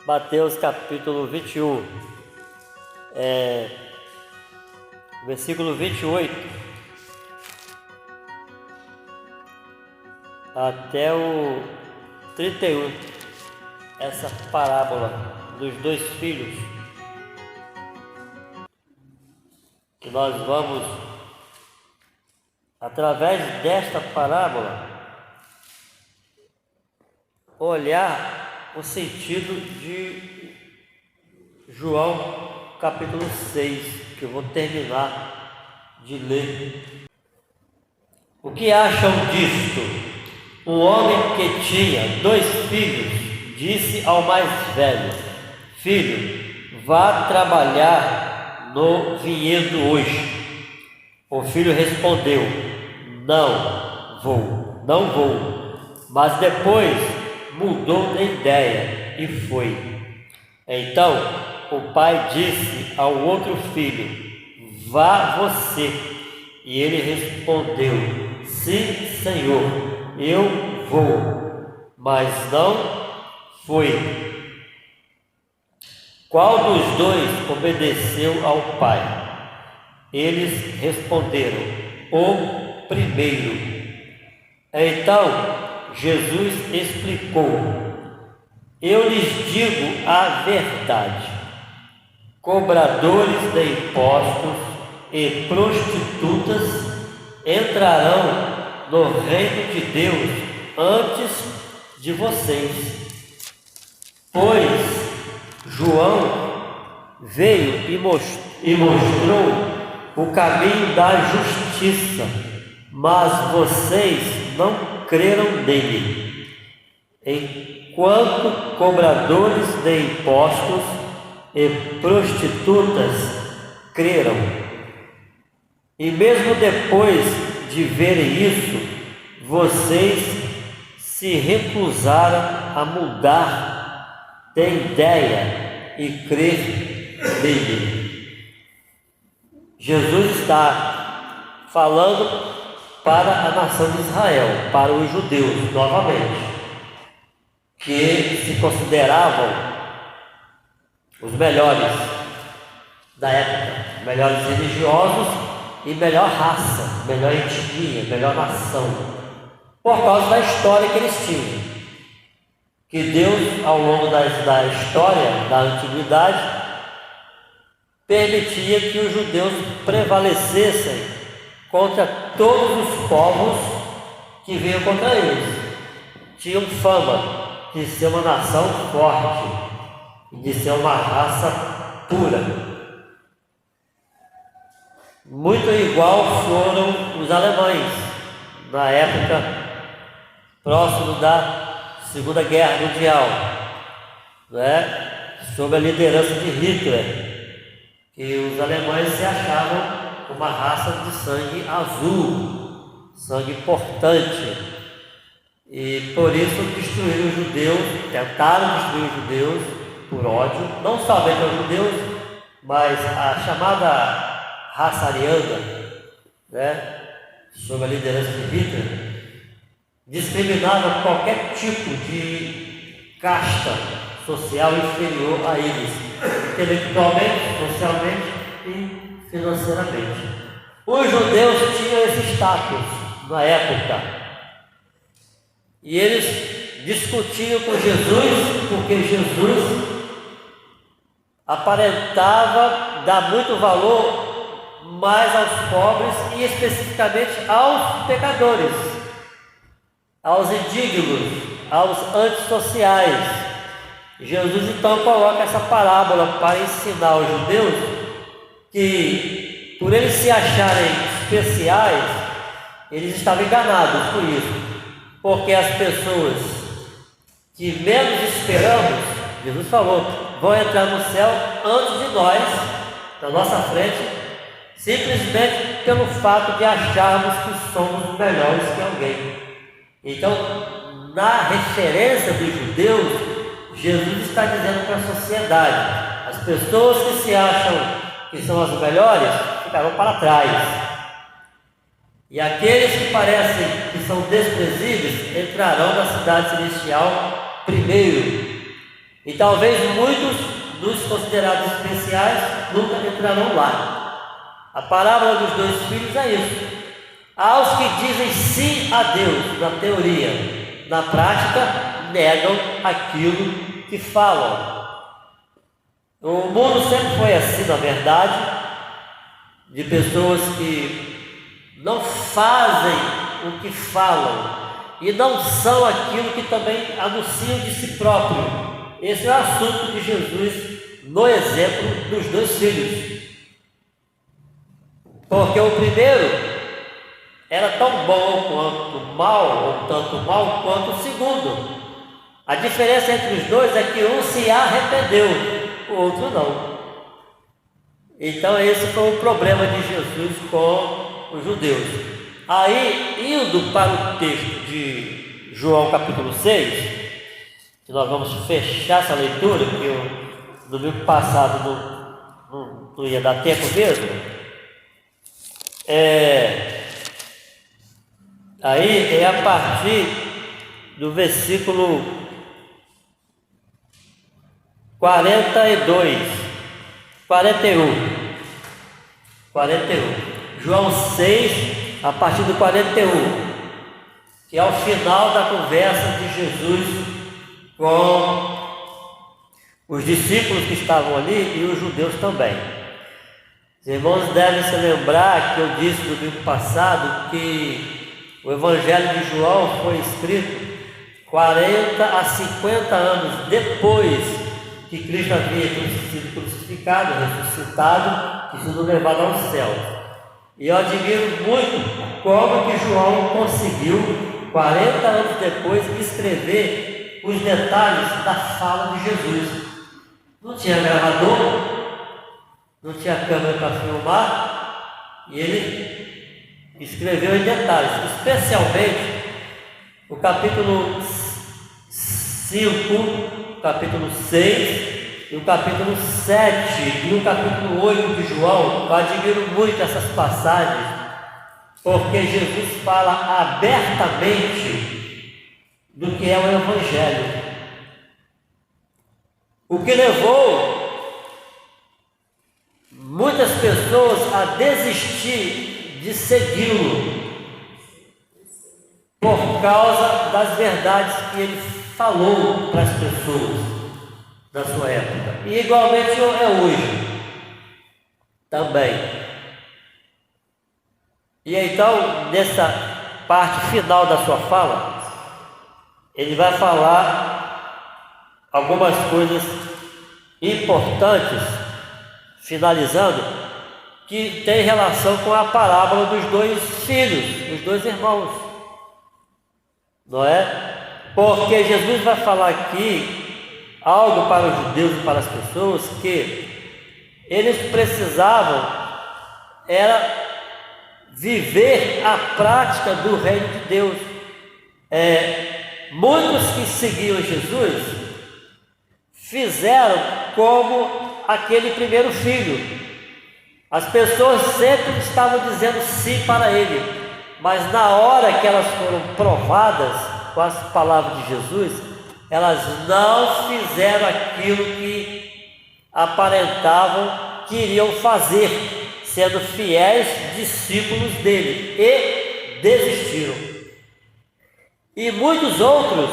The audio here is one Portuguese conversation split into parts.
Mateus capítulo 21, versículo 28 até o 31, essa parábola dos dois filhos, que nós vamos, através desta parábola, olhar o sentido de João capítulo 6, que eu vou terminar de ler. O que acham disto? Um homem que tinha 2 filhos disse ao mais velho: Filho, vá trabalhar no vinhedo hoje. O filho respondeu: Não vou. Mas depois mudou de ideia e foi. Então o pai disse ao outro filho: Vá você. E ele respondeu: Sim, Senhor, eu vou. Mas não foi. Qual dos dois obedeceu ao pai? Eles responderam: O primeiro. Então Jesus explicou: Eu lhes digo a verdade. Cobradores de impostos e prostitutas entrarão no reino de Deus antes de vocês. Pois João veio e mostrou o caminho da justiça, mas vocês não creram nele. Enquanto cobradores de impostos e prostitutas creram. E mesmo depois de verem isso, vocês se recusaram a mudar de ideia e crer nele. Jesus está falando para a nação de Israel, para os judeus, novamente, que se consideravam os melhores da época, melhores religiosos e melhor raça, melhor etnia, melhor nação, por causa da história que eles tinham. Que Deus, ao longo da história da antiguidade, permitia que os judeus prevalecessem contra todos os povos que vinham contra eles. Tinham fama de ser uma nação forte, de ser uma raça pura. Muito igual foram os alemães, na época próximo da Segunda Guerra Mundial, sob a liderança de Hitler, que os alemães se achavam uma raça de sangue azul, sangue importante, e por isso destruíram os judeus, tentaram destruir os judeus por ódio, não somente aos judeus, mas a chamada raça ariana, sob a liderança de Hitler, discriminava qualquer tipo de casta social inferior a eles, intelectualmente, socialmente e financeiramente. Os judeus tinham esse status na época, e eles discutiam com Jesus, porque Jesus aparentava dar muito valor mais aos pobres e especificamente aos pecadores, aos indignos, aos antissociais. Jesus então coloca essa parábola para ensinar aos judeus que, por eles se acharem especiais, eles estavam enganados por isso, porque as pessoas que menos esperamos, Jesus falou, vão entrar no céu antes de nós, na nossa frente, simplesmente pelo fato de acharmos que somos melhores que alguém. Então, na referência dos judeus, Jesus está dizendo para a sociedade: as pessoas que se acham que são as melhores ficarão para trás, e aqueles que parecem que são desprezíveis entrarão na cidade celestial primeiro. E talvez muitos dos considerados especiais nunca entrarão lá. A parábola dos dois filhos é isso. Aos que dizem sim a Deus na teoria, na prática negam aquilo que falam. O mundo sempre foi assim, na verdade, de pessoas que não fazem o que falam e não são aquilo que também anunciam de si próprio. Esse é o assunto de Jesus no exemplo dos dois filhos. Porque o primeiro era tão bom quanto mal, ou tanto mal quanto o segundo. A diferença entre os dois é que um se arrependeu, o outro não. Então esse foi o problema de Jesus com os judeus. Aí, indo para o texto de João capítulo 6, que nós vamos fechar essa leitura, que eu, no domingo passado não ia dar tempo mesmo. Aí é a partir do versículo 41. João 6, a partir do 41, que é o final da conversa de Jesus com os discípulos que estavam ali e os judeus também. Os irmãos devem se lembrar que eu disse no domingo passado que o Evangelho de João foi escrito 40 a 50 anos depois que Cristo havia sido crucificado, ressuscitado e sido levado ao céu. E eu admiro muito como que João conseguiu, 40 anos depois, escrever os detalhes da fala de Jesus. Não tinha gravador, não tinha câmera para filmar, e ele escreveu em detalhes, especialmente o capítulo 5, capítulo 6 e o capítulo 7 e o capítulo 8 de João. Eu admiro muito essas passagens, porque Jesus fala abertamente do que é o Evangelho. O que levou muitas pessoas a desistir de segui-lo por causa das verdades que ele falou para as pessoas da sua época. E igualmente é hoje também. E então, nessa parte final da sua fala, ele vai falar algumas coisas importantes, finalizando, que tem relação com a parábola dos dois filhos, dos dois irmãos, não é? Porque Jesus vai falar aqui algo para os judeus e para as pessoas que eles precisavam era viver a prática do reino de Deus. Muitos que seguiam Jesus fizeram como aquele primeiro filho. As pessoas sempre estavam dizendo sim para ele, mas na hora que elas foram provadas com as palavras de Jesus, elas não fizeram aquilo que aparentavam que iriam fazer, sendo fiéis discípulos dele, e desistiram. E muitos outros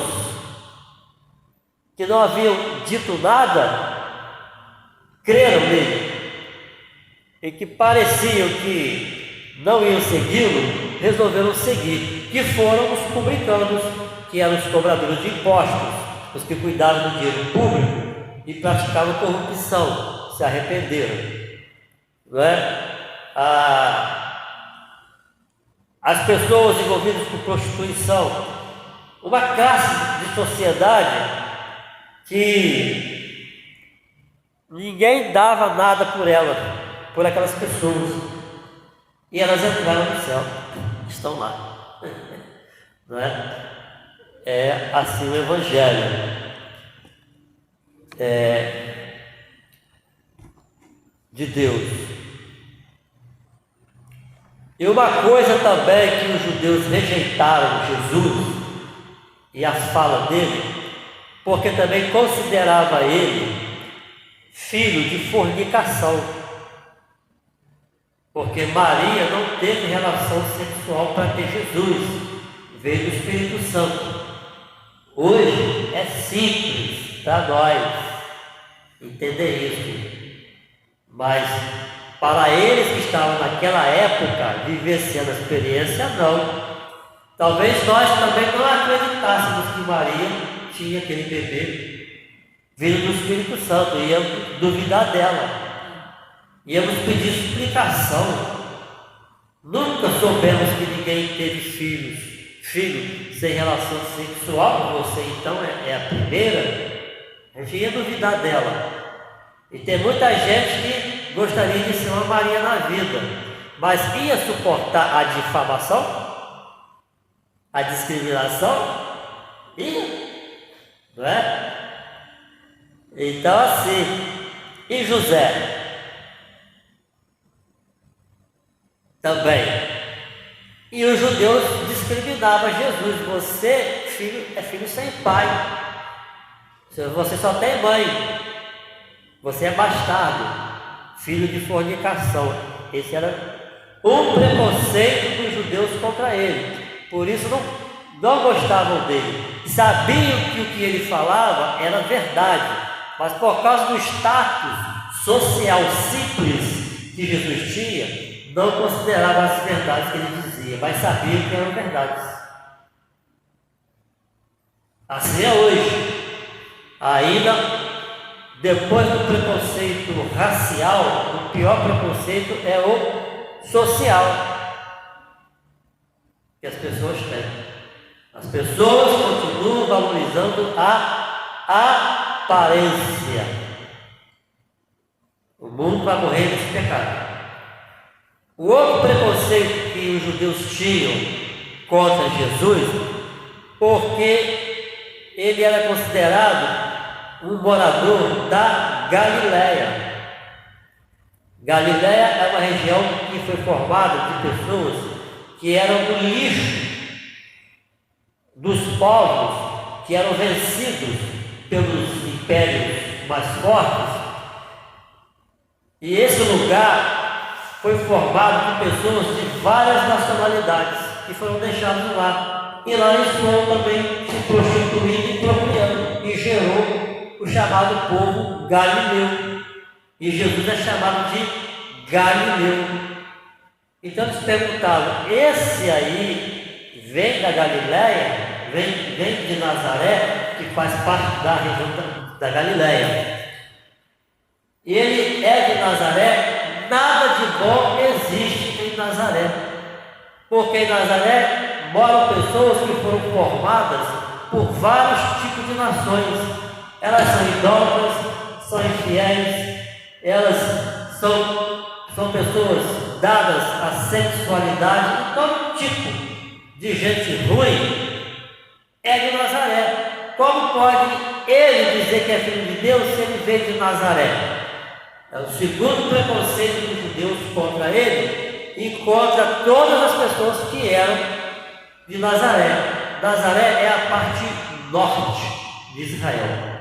que não haviam dito nada creram nele, e que pareciam que não iam segui-lo, resolveram seguir, que foram os publicanos, que eram os cobradores de impostos, os que cuidavam do dinheiro público e praticavam corrupção, se arrependeram, não é? As pessoas envolvidas com prostituição, uma classe de sociedade que ninguém dava nada por elas, por aquelas pessoas, e elas entraram no céu, estão lá, não é? É assim o Evangelho de Deus. E uma coisa também que os judeus rejeitaram Jesus e a fala dele, porque também considerava ele filho de fornicação, porque Maria não teve relação sexual para ter Jesus, veio do Espírito Santo. Hoje é simples para nós entender isso, mas para eles que estavam naquela época vivenciando a experiência, não. Talvez nós também não acreditássemos que Maria tinha aquele bebê vindo do Espírito Santo, íamos duvidar dela, íamos pedir explicação. Nunca soubemos que ninguém teve filho sem relação sexual. Você então é a primeira. A gente ia duvidar dela. E tem muita gente que gostaria de ser uma Maria na vida, mas ia suportar a difamação, a discriminação? Ia, não é? Então assim, e José também. E os judeus discriminavam Jesus. Você é filho sem pai, você só tem mãe, você é bastardo, filho de fornicação. Esse era um preconceito dos judeus contra ele. Por isso não gostavam dele. Sabiam que o que ele falava era verdade, mas por causa do status social simples que Jesus tinha, não consideravam as verdades que ele dizia, mas sabiam que eram verdades. Assim é hoje. Ainda depois do preconceito racial, o pior preconceito é o social que as pessoas têm. As pessoas continuam valorizando a aparência. O mundo vai morrer nesse pecado. O outro preconceito que os judeus tinham contra Jesus, porque ele era considerado um morador da Galileia. Galileia é uma região que foi formada de pessoas que eram o lixo dos povos que eram vencidos pelos impérios mais fortes. E esse lugar foi formado por pessoas de várias nacionalidades que foram deixados lá. E lá eles foram também se prostituindo e procriando, e gerou o chamado povo galileu. E Jesus é chamado de Galileu. Então eles perguntavam: esse aí vem da Galileia, vem de Nazaré, que faz parte da região da Galileia. Ele é de Nazaré, nada de bom existe em Nazaré, porque em Nazaré moram pessoas que foram formadas por vários tipos de nações. Elas são idólatras, são infiéis, elas são pessoas dadas à sexualidade. Todo tipo de gente ruim é de Nazaré. Como pode ele dizer que é filho de Deus se ele veio de Nazaré? É o segundo preconceito dos judeus contra ele e contra todas as pessoas que eram de Nazaré. Nazaré é a parte norte de Israel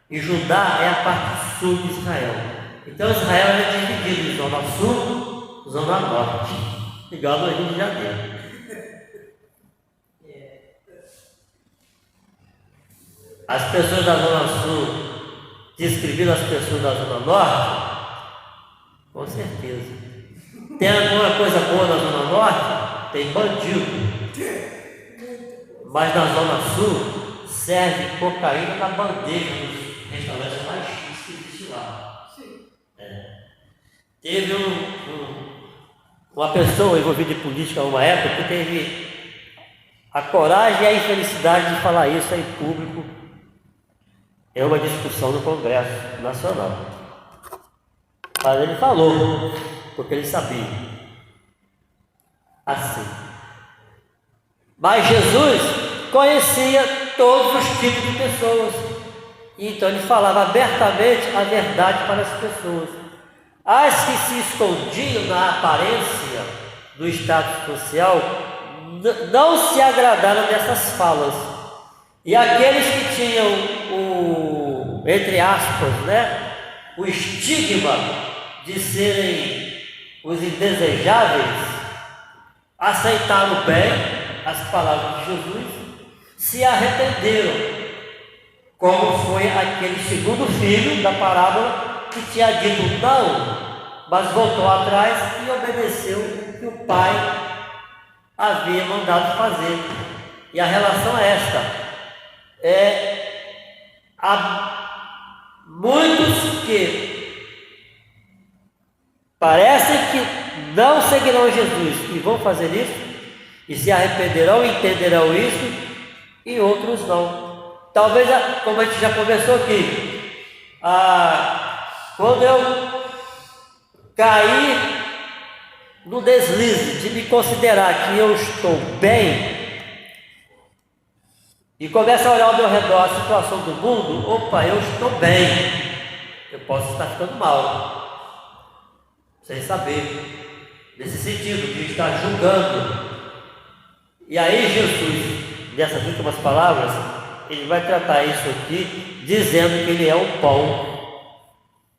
e Judá é a parte sul de Israel. Então Israel é dividido em zona sul e zona norte, igual no Rio de Janeiro. As pessoas da zona sul discriminam as pessoas da zona norte? Com certeza. Tem alguma coisa boa na zona norte? Tem bandido. Mas na zona sul serve cocaína na bandeja nos restaurantes mais chiques que existe lá. Teve uma pessoa envolvida em política numa época que teve a coragem e a infelicidade de falar isso em público. É uma discussão no Congresso Nacional. Mas ele falou, porque ele sabia. Assim. Mas Jesus conhecia todos os tipos de pessoas. Então ele falava abertamente a verdade para as pessoas. As que se escondiam na aparência do status social não se agradaram dessas falas. E aqueles que tinham entre aspas, né, o estigma de serem os indesejáveis, aceitaram bem as palavras de Jesus, se arrependeram, como foi aquele segundo filho da parábola que tinha dito não, mas voltou atrás e obedeceu o que o pai havia mandado fazer. E a relação é esta: há muitos que parecem que não seguirão Jesus e vão fazer isso, e se arrependerão e entenderão isso, e outros não. Talvez, como a gente já conversou aqui, quando eu caí no deslize de me considerar que eu estou bem e começo a olhar ao meu redor a situação do mundo, opa, eu estou bem, eu posso estar ficando mal, sem saber, nesse sentido de estar julgando. E aí Jesus, nessas últimas palavras, ele vai tratar isso aqui, dizendo que ele é o pão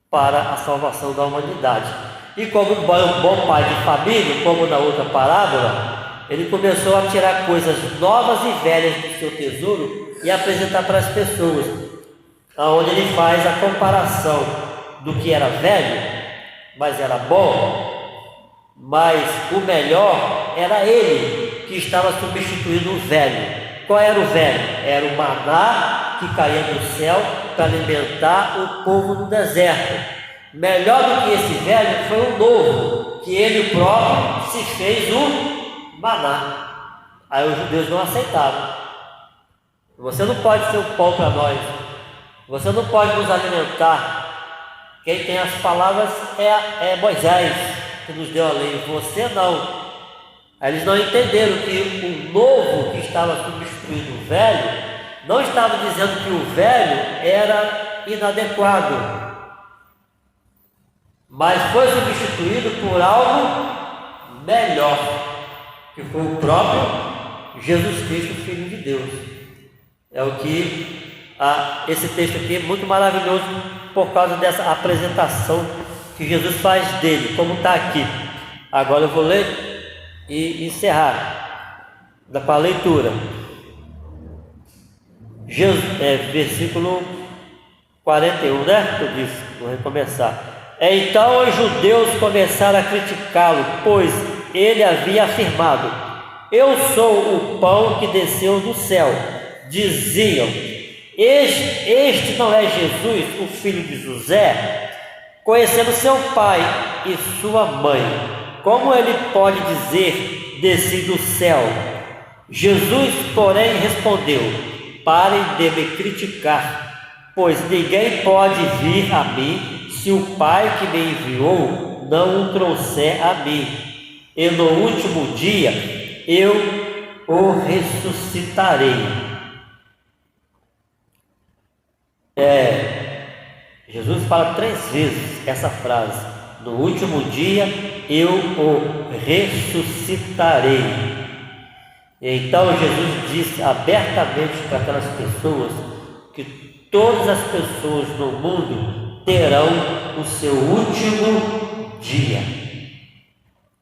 para a salvação da humanidade. E como um bom pai de família, como na outra parábola, ele começou a tirar coisas novas e velhas do seu tesouro e apresentar para as pessoas, onde ele faz a comparação do que era velho, mas era bom, mas o melhor era ele que estava substituindo o velho. Qual era o velho? Era o maná que caía do céu para alimentar o povo no deserto. Melhor do que esse velho foi o novo, que ele próprio se fez o maná. Aí os judeus não aceitaram. Você não pode ser o pão para nós, você não pode nos alimentar. Quem tem as palavras é Moisés, que nos deu a lei, você não. Aí eles não entenderam que o novo que estava substituindo o velho não estava dizendo que o velho era inadequado, mas foi substituído por algo melhor, que foi o próprio Jesus Cristo, Filho de Deus. É o que esse texto aqui é muito maravilhoso por causa dessa apresentação que Jesus faz dele, como está aqui. Agora eu vou ler e encerrar com a leitura. Versículo 41, né? Eu disse, vou recomeçar. Então os judeus começaram a criticá-lo, pois ele havia afirmado: eu sou o pão que desceu do céu. Diziam: este não é Jesus, o filho de José? Conhecendo seu pai e sua mãe, como ele pode dizer: desci do céu? Jesus, porém, respondeu: parem de me criticar, pois ninguém pode vir a mim se o Pai que me enviou não o trouxer a mim, e no último dia eu o ressuscitarei. Jesus fala 3 vezes essa frase: no último dia eu o ressuscitarei. Então Jesus disse abertamente para aquelas pessoas que todas as pessoas no mundo terão o seu último dia.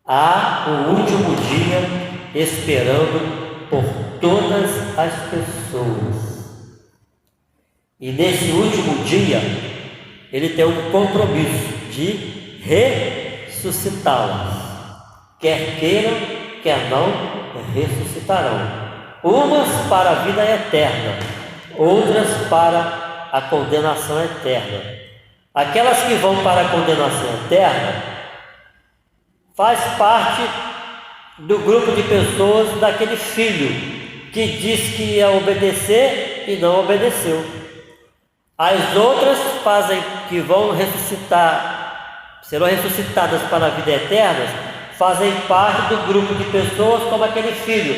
Há um último dia esperando por todas as pessoas. E nesse último dia, ele tem um compromisso de ressuscitá-las. Quer queiram, quer não, ressuscitarão. Umas para a vida eterna, outras para a condenação eterna. Aquelas que vão para a condenação eterna faz parte do grupo de pessoas daquele filho que disse que ia obedecer e não obedeceu. As outras que vão ressuscitar, serão ressuscitadas para a vida eterna, fazem parte do grupo de pessoas como aquele filho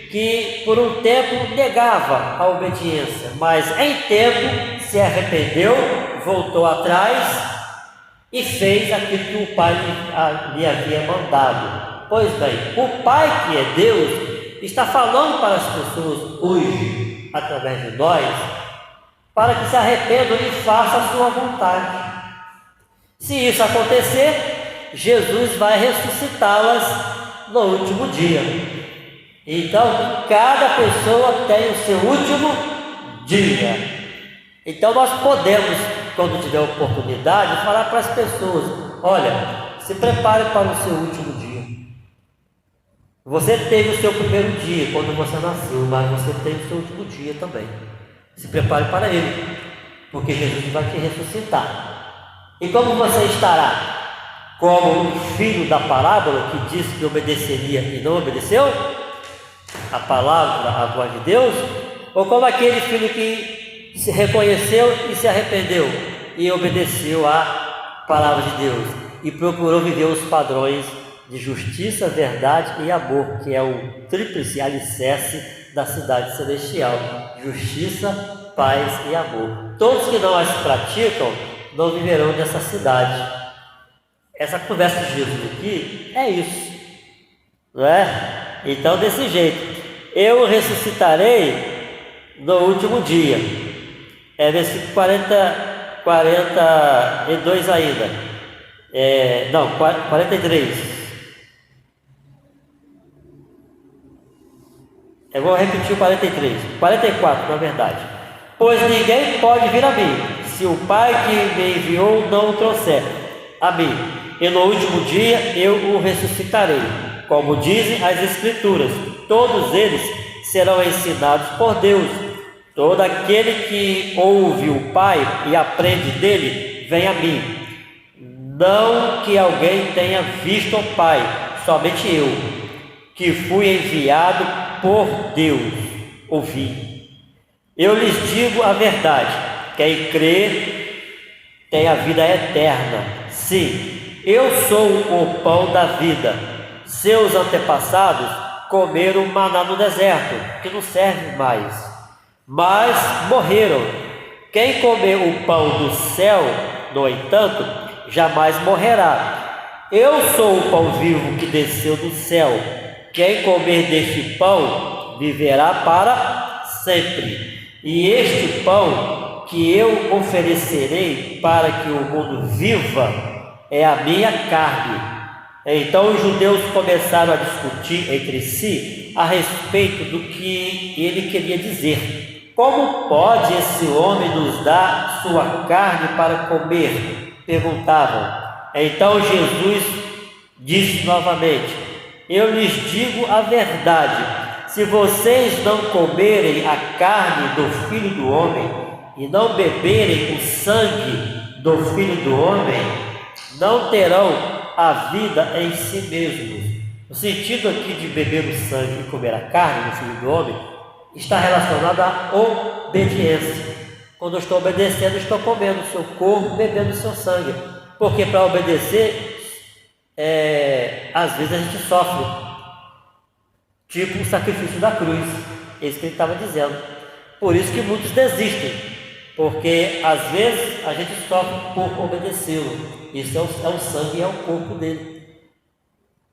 que por um tempo negava a obediência, mas em tempo se arrependeu, voltou atrás e fez aquilo que o Pai lhe havia mandado. Pois bem, o Pai que é Deus está falando para as pessoas hoje, através de nós, para que se arrependam e façam a sua vontade. Se isso acontecer, Jesus vai ressuscitá-las no último dia. Então, cada pessoa tem o seu último dia. Então, nós podemos, quando tiver oportunidade, falar para as pessoas: olha, se prepare para o seu último dia. Você teve o seu primeiro dia quando você nasceu, mas você tem o seu último dia também. Se prepare para ele, porque Jesus vai te ressuscitar. E como você estará? Como o filho da parábola que disse que obedeceria e não obedeceu a palavra, a voz de Deus? Ou como aquele filho que se reconheceu e se arrependeu e obedeceu a palavra de Deus e procurou viver os padrões de justiça, verdade e amor, que é o tríplice alicerce da cidade celestial: justiça, paz e amor. Todos que não as praticam não viverão nessa cidade. Essa conversa de Jesus aqui é isso, não é? Então, desse jeito, eu ressuscitarei no último dia. É versículo 42 ainda. 43. Eu vou repetir o 44, na verdade. Pois ninguém pode vir a mim, se o Pai que me enviou não o trouxer a mim. E no último dia eu o ressuscitarei. Como dizem as Escrituras, todos eles serão ensinados por Deus. Todo aquele que ouve o Pai e aprende dele, vem a mim. Não que alguém tenha visto o Pai, somente eu, que fui enviado por Deus, ouvi. Eu lhes digo a verdade: quem crê tem a vida eterna. Sim, eu sou o pão da vida. Seus antepassados comeram maná no deserto, que não serve mais, mas morreram. Quem comer o pão do céu, no entanto, jamais morrerá. Eu sou o pão vivo que desceu do céu. Quem comer deste pão viverá para sempre. E este pão que eu oferecerei para que o mundo viva é a minha carne. Então os judeus começaram a discutir entre si a respeito do que ele queria dizer. Como pode esse homem nos dar sua carne para comer? Perguntavam. Então Jesus disse novamente: eu lhes digo a verdade: se vocês não comerem a carne do Filho do Homem e não beberem o sangue do Filho do Homem, não terão a vida em si mesmos. O sentido aqui de beber o sangue e comer a carne do Filho do Homem está relacionado à obediência. Quando eu estou obedecendo, eu estou comendo o seu corpo, bebendo o seu sangue. Porque para obedecer, às vezes a gente sofre, tipo o sacrifício da cruz. É isso que ele estava dizendo. Por isso que muitos desistem, porque às vezes a gente sofre por obedecê-lo. Isso é o sangue e é o corpo dele.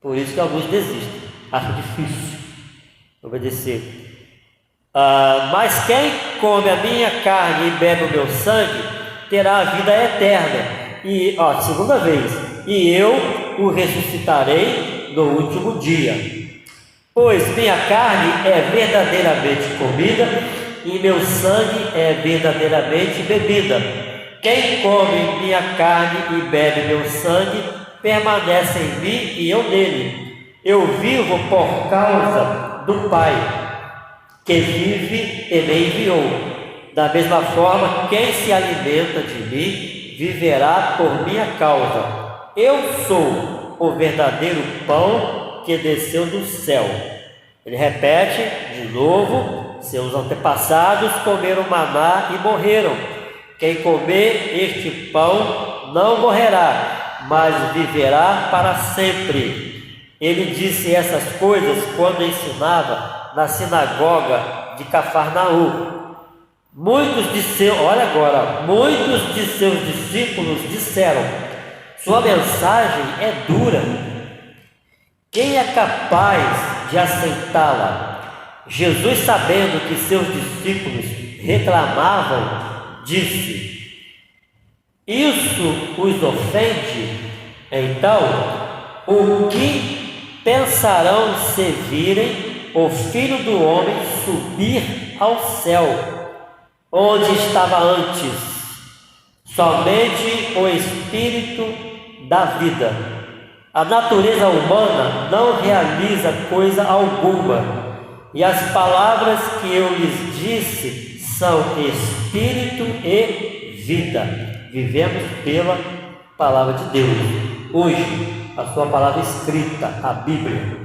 Por isso que alguns desistem, acham difícil obedecer. Mas quem come a minha carne e bebe o meu sangue terá a vida eterna. E, segunda vez, e eu o ressuscitarei no último dia. Pois minha carne é verdadeiramente comida e meu sangue é verdadeiramente bebida. Quem come minha carne e bebe meu sangue permanece em mim e eu nele. Eu vivo por causa do Pai, que vive e me enviou. Da mesma forma, quem se alimenta de mim viverá por minha causa. Eu sou o verdadeiro pão que desceu do céu. Ele repete de novo: seus antepassados comeram maná e morreram. Quem comer este pão não morrerá, mas viverá para sempre. Ele disse essas coisas quando ensinava na sinagoga de Cafarnaum. Muitos de seus discípulos disseram: sua mensagem é dura. Quem é capaz de aceitá-la? Jesus, sabendo que seus discípulos reclamavam disse: isso os ofende? Então, o que pensarão se virem o Filho do Homem subir ao céu, onde estava antes somente o Espírito da vida? A natureza humana não realiza coisa alguma, e as palavras que eu lhes disse são Espírito e vida. Vivemos pela palavra de Deus. Hoje, a sua palavra escrita, a Bíblia.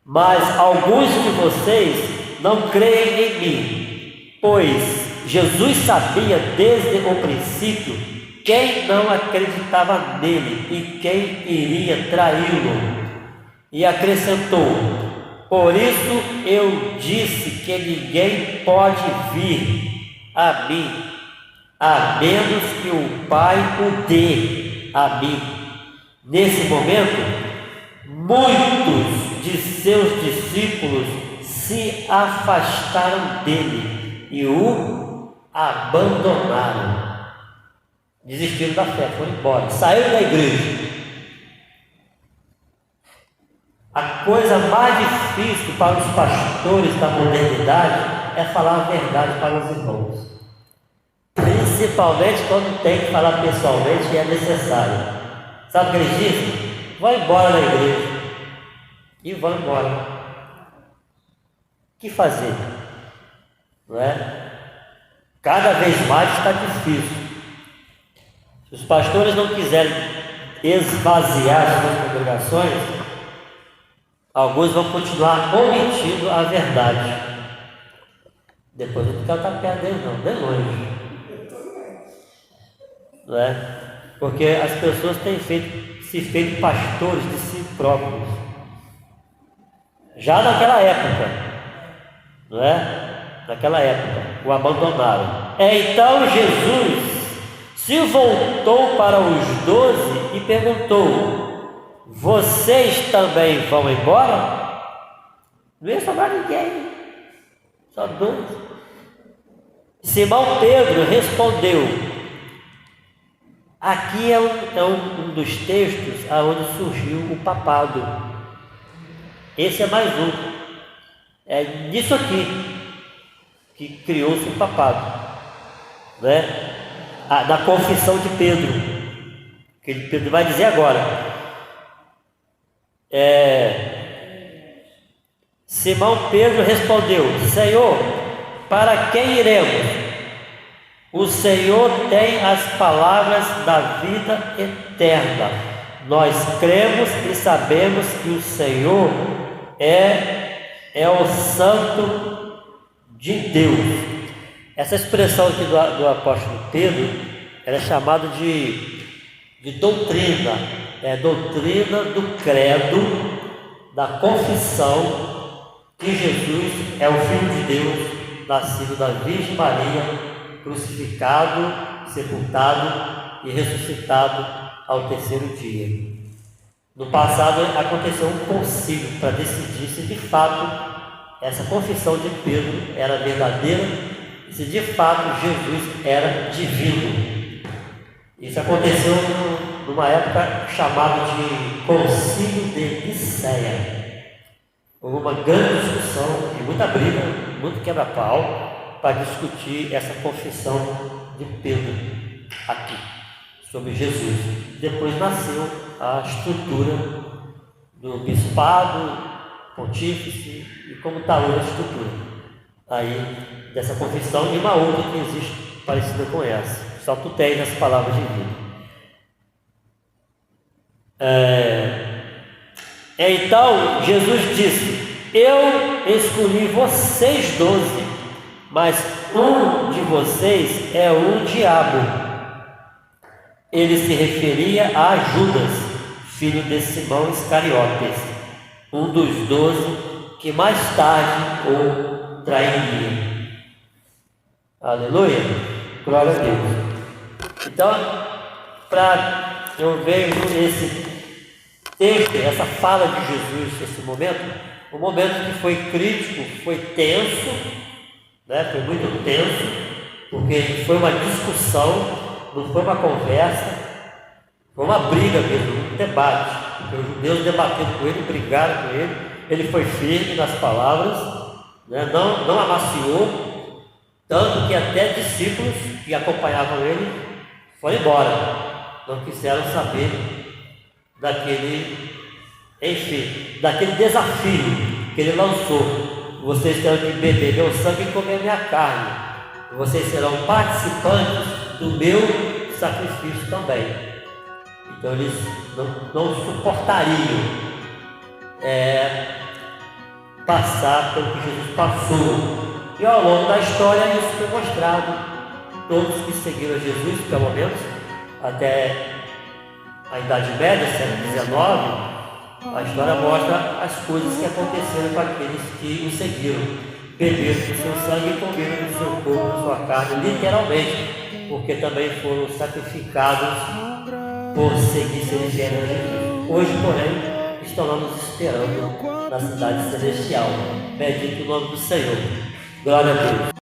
Mas alguns de vocês não creem em mim, pois Jesus sabia desde o princípio quem não acreditava nele e quem iria traí-lo. E acrescentou: por isso eu disse que ninguém pode vir a mim, a menos que o Pai o dê a mim. Nesse momento, muitos de seus discípulos se afastaram dele e o abandonaram. Desistiram da fé, foram embora, saíram da igreja. A coisa mais difícil para os pastores da modernidade é falar a verdade para os irmãos, principalmente quando tem que falar pessoalmente e é necessário. Sabe o que eles dizem? Vão embora da igreja. E vão embora. O que fazer? Não é? Cada vez mais está difícil. Se os pastores não quiserem esvaziar as suas congregações, alguns vão continuar omitindo a verdade. Depois não quero estar perto dele, não, bem longe. Não é? Porque as pessoas têm se feito pastores de si próprios. Já naquela época, não é? Naquela época, o abandonaram. Então Jesus se voltou para os 12 e perguntou: vocês também vão embora? Não ia sobrar ninguém, só 12. Simão Pedro respondeu. Aqui é um dos textos aonde surgiu o papado. Esse é mais um. É nisso aqui que criou-se o papado, né? Da confissão de Pedro, que Pedro vai dizer agora. Simão Pedro respondeu: Senhor, para quem iremos? O Senhor tem as palavras da vida eterna. Nós cremos e sabemos que o Senhor é o Santo de Deus. Essa expressão aqui do apóstolo Pedro, ela é chamada de doutrina. É doutrina do credo, da confissão que Jesus é o Filho de Deus, nascido da Virgem Maria, crucificado, sepultado e ressuscitado ao terceiro dia. No passado aconteceu um concílio para decidir se de fato essa confissão de Pedro era verdadeira e se de fato Jesus era divino. Isso aconteceu numa época chamada de Concílio de Nicéia. Houve uma grande discussão e muita briga, muito quebra-pau, para discutir essa confissão de Pedro aqui, sobre Jesus. Depois nasceu a estrutura do bispado, pontífice, e como está hoje a estrutura aí dessa confissão, e uma outra que existe parecida com essa. Só tu tens as palavras de vida. Então Jesus disse: eu escolhi vocês 12, mas um de vocês é um diabo. Ele se referia a Judas, filho de Simão Iscariotes, um dos 12 que mais tarde o trairia. Aleluia, glória a Deus. Então, eu vejo esse texto, essa fala de Jesus nesse momento, um momento que foi crítico, foi tenso, né? Foi muito tenso, porque foi uma discussão, não foi uma conversa, foi uma briga mesmo, um debate. Porque os judeus debateram com ele, brigaram com ele foi firme nas palavras, né? não amaciou, tanto que até discípulos que acompanhavam ele foram embora, não quiseram saber daquele desafio que ele lançou. Vocês terão que beber meu sangue e comer minha carne, vocês serão participantes do meu sacrifício também. Então eles não suportariam passar pelo que Jesus passou. E ao longo da história isso foi mostrado. Todos que seguiram Jesus, pelo menos até a Idade Média, século XIX, a história mostra as coisas que aconteceram com aqueles que o seguiram. Beberam do seu sangue e comeram do seu corpo, da sua carne, literalmente, porque também foram sacrificados por seguir semelhante a Jesus. Hoje, porém, estão lá nos esperando na cidade celestial. Bendito o nome do Senhor. Glória a Deus.